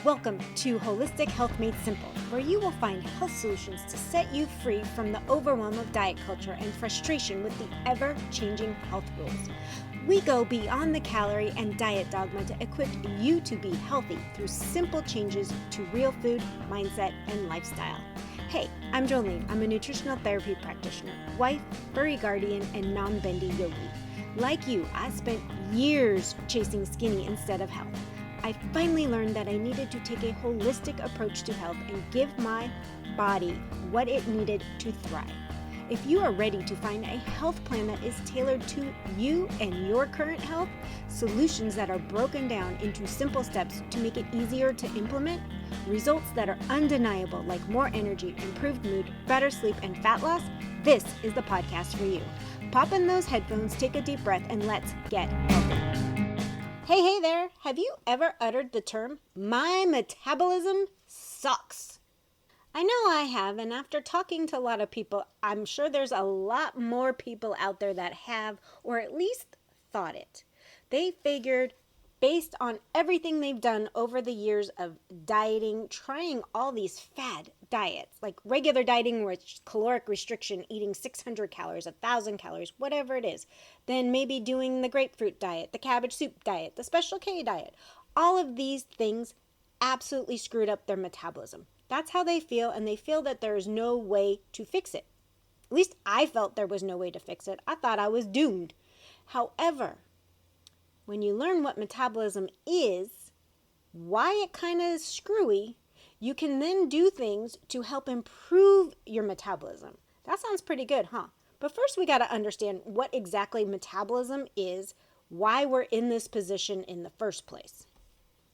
Welcome to Holistic Health Made Simple, where you will find health solutions to set you free from the overwhelm of diet culture and frustration with the ever-changing health rules. We go beyond the calorie and diet dogma to equip you to be healthy through simple changes to real food, mindset, and lifestyle. Hey, I'm Jolene. I'm a nutritional therapy practitioner, wife, furry guardian, and non-bendy yogi. Like you, I spent years chasing skinny instead of health. I finally learned that I needed to take a holistic approach to health and give my body what it needed to thrive. If you are ready to find a health plan that is tailored to you and your current health, solutions that are broken down into simple steps to make it easier to implement, results that are undeniable like more energy, improved mood, better sleep, and fat loss, this is the podcast for you. Pop in those headphones, take a deep breath, and let's get healthy. Hey there, have you ever uttered the term, "My metabolism sucks"? I know I have, and after talking to a lot of people, I'm sure there's a lot more people out there that have, or at least thought it. They figured, based on everything they've done over the years of dieting, trying all these fad diets, like regular dieting where it's caloric restriction, eating 600 calories, 1,000 calories, whatever it is, then maybe doing the grapefruit diet, the cabbage soup diet, the Special K diet. All of these things absolutely screwed up their metabolism. That's how they feel, and they feel that there is no way to fix it. At least I felt there was no way to fix it. I thought I was doomed. However, when you learn what metabolism is, why it kind of is screwy, you can then do things to help improve your metabolism. That sounds pretty good, huh? But first we got to understand what exactly metabolism is, why we're in this position in the first place.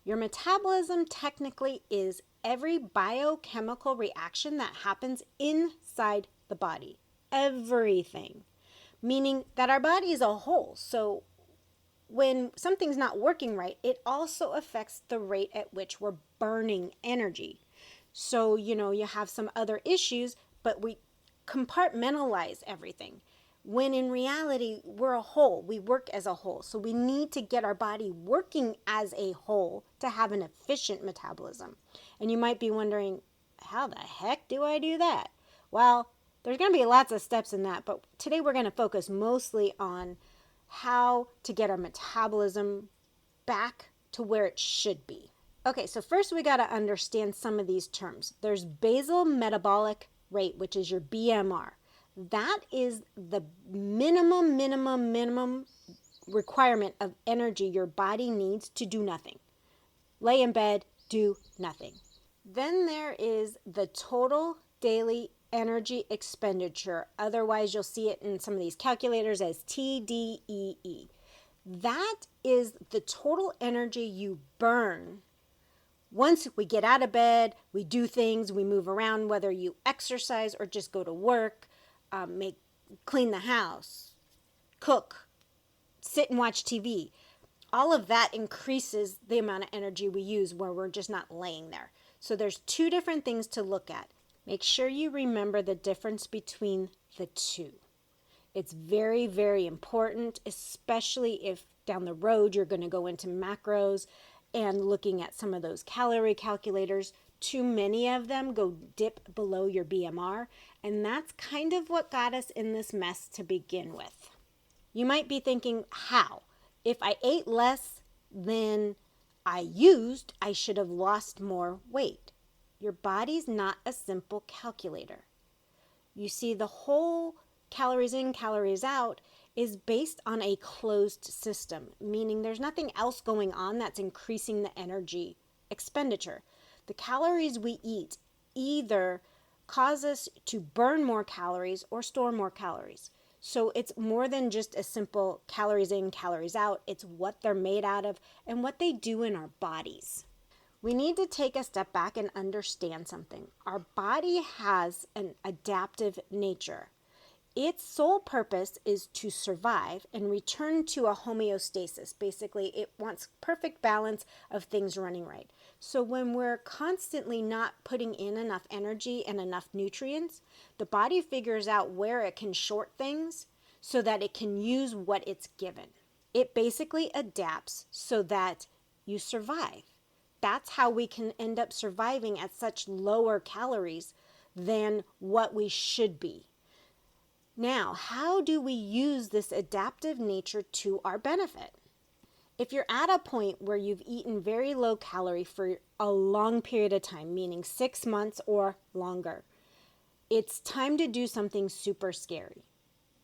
Your metabolism technically is every biochemical reaction that happens inside the body. Everything. Meaning that our body is a whole. So when something's not working right, it also affects the rate at which we're burning energy. So, you have some other issues, but we compartmentalize everything. When in reality, we're a whole. We work as a whole. So we need to get our body working as a whole to have an efficient metabolism. And you might be wondering, how the heck do I do that? Well, there's going to be lots of steps in that, but today we're going to focus mostly on how to get our metabolism back to where it should be. Okay, so first we got to understand some of these terms. There's basal metabolic rate, which is your BMR. That is the minimum requirement of energy your body needs to do nothing. Lay in bed, do nothing. Then there is the total daily energy expenditure. Otherwise, you'll see it in some of these calculators as TDEE. That is the total energy you burn. Once we get out of bed, we do things, we move around, whether you exercise or just go to work, clean the house, cook, sit and watch TV. All of that increases the amount of energy we use where we're just not laying there. So there's two different things to look at. Make sure you remember the difference between the two. It's very, very important, especially if down the road you're going to go into macros and looking at some of those calorie calculators. Too many of them go dip below your BMR, and that's kind of what got us in this mess to begin with. You might be thinking, how? If I ate less than I used, I should have lost more weight. Your body's not a simple calculator. You see, the whole calories in, calories out is based on a closed system, meaning there's nothing else going on that's increasing the energy expenditure. The calories we eat either cause us to burn more calories or store more calories. So it's more than just a simple calories in, calories out. It's what they're made out of and what they do in our bodies. We need to take a step back and understand something. Our body has an adaptive nature. Its sole purpose is to survive and return to a homeostasis. Basically, it wants perfect balance of things running right. So when we're constantly not putting in enough energy and enough nutrients, the body figures out where it can short things so that it can use what it's given. It basically adapts so that you survive. that's how we can end up surviving at such lower calories than what we should be. Now, how do we use this adaptive nature to our benefit? If you're at a point where you've eaten very low calorie for a long period of time, meaning 6 months or longer, it's time to do something super scary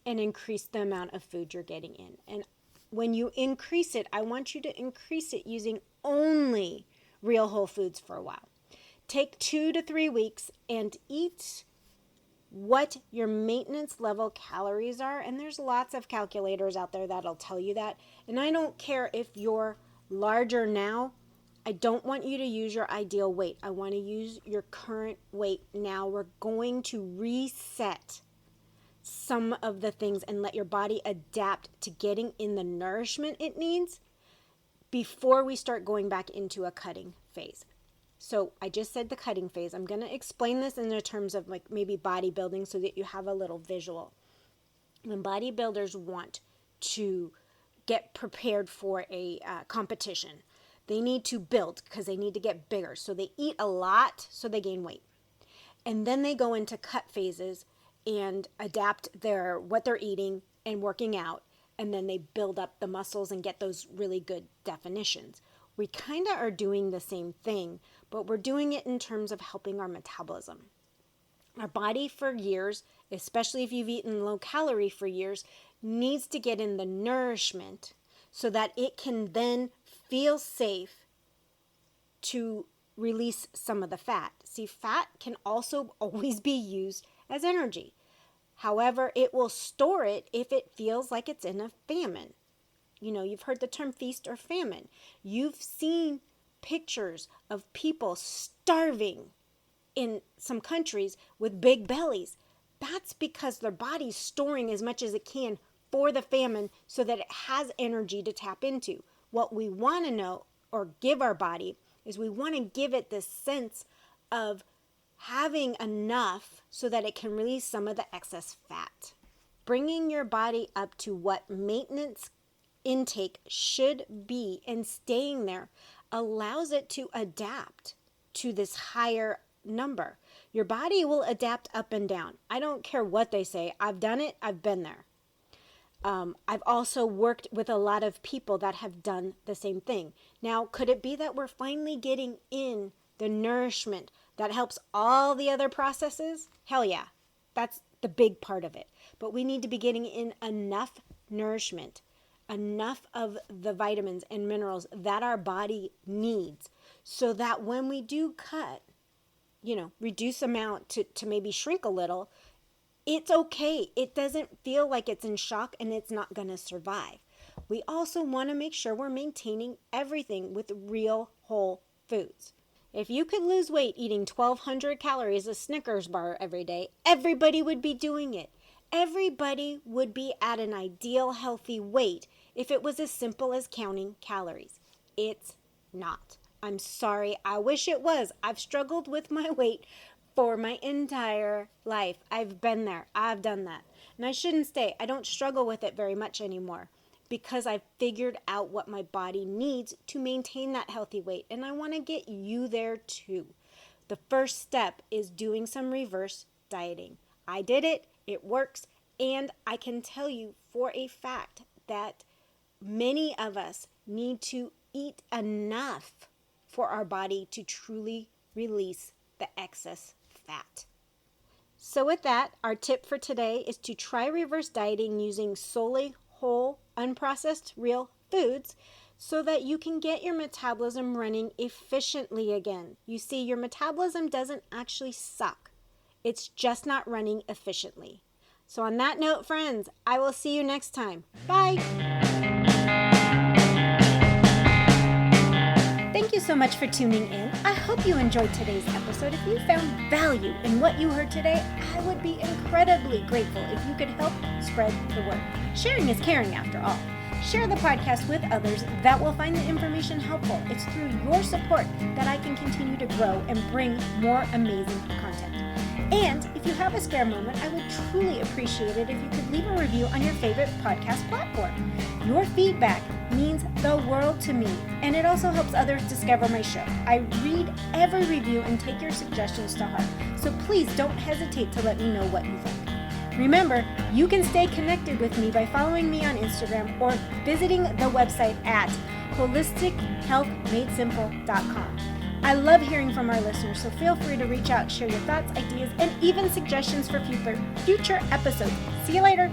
and increase the amount of food you're getting in. And when you increase it, I want you to increase it using only real whole foods for a while. Take 2 to 3 weeks and eat what your maintenance level calories are. And there's lots of calculators out there that'll tell you that. And I don't care if you're larger now. I don't want you to use your ideal weight. I want to use your current weight now. We're going to reset some of the things and let your body adapt to getting in the nourishment it needs before we start going back into a cutting phase. So I just said the cutting phase. I'm going to explain this in the terms of like maybe bodybuilding so that you have a little visual. When bodybuilders want to get prepared for a competition, they need to build because they need to get bigger. So they eat a lot so they gain weight. And then they go into cut phases and adapt what they're eating and working out. And then they build up the muscles and get those really good definitions. We kind of are doing the same thing, but we're doing it in terms of helping our metabolism. Our body for years, especially if you've eaten low calorie for years, needs to get in the nourishment so that it can then feel safe to release some of the fat. See, fat can also always be used as energy. However, it will store it if it feels like it's in a famine. You know, you've heard the term feast or famine. You've seen pictures of people starving in some countries with big bellies. That's because their body's storing as much as it can for the famine so that it has energy to tap into. What we want to know or give our body is we want to give it this sense of having enough so that it can release some of the excess fat. Bringing your body up to what maintenance intake should be and staying there allows it to adapt to this higher number. Your body will adapt up and down. I don't care what they say. I've done it. I've been there. I've also worked with a lot of people that have done the same thing. Now, could it be that we're finally getting in the nourishment that helps all the other processes? Hell yeah. That's the big part of it. But we need to be getting in enough nourishment, enough of the vitamins and minerals that our body needs so that when we do cut, reduce amount to maybe shrink a little, it's okay. It doesn't feel like it's in shock and it's not going to survive. We also want to make sure we're maintaining everything with real whole foods. If you could lose weight eating 1,200 calories of Snickers bar every day, everybody would be doing it. Everybody would be at an ideal healthy weight if it was as simple as counting calories. It's not. I'm sorry. I wish it was. I've struggled with my weight for my entire life. I've been there. I've done that. And I shouldn't say I don't struggle with it very much anymore because I've figured out what my body needs to maintain that healthy weight. And I want to get you there too. The first step is doing some reverse dieting. I did it. It works. And I can tell you for a fact that many of us need to eat enough for our body to truly release the excess fat. So with that, our tip for today is to try reverse dieting using solely whole, unprocessed, real foods so that you can get your metabolism running efficiently again. You see, your metabolism doesn't actually suck. It's just not running efficiently. So on that note, friends, I will see you next time. Bye! Thank you so much for tuning in. I hope you enjoyed today's episode. If you found value in what you heard today, I would be incredibly grateful if you could help spread the word. Sharing is caring after all. Share the podcast with others that will find the information helpful. It's through your support that I can continue to grow and bring more amazing content. And if you have a spare moment, I would truly appreciate it if you could leave a review on your favorite podcast platform. Your feedback means the world to me, and it also helps others discover my show. I read every review and take your suggestions to heart, so please don't hesitate to let me know what you think. Remember, you can stay connected with me by following me on Instagram or visiting the website at holistichealthmadesimple.com. I love hearing from our listeners, so feel free to reach out, share your thoughts, ideas, and even suggestions for future episodes. See you later.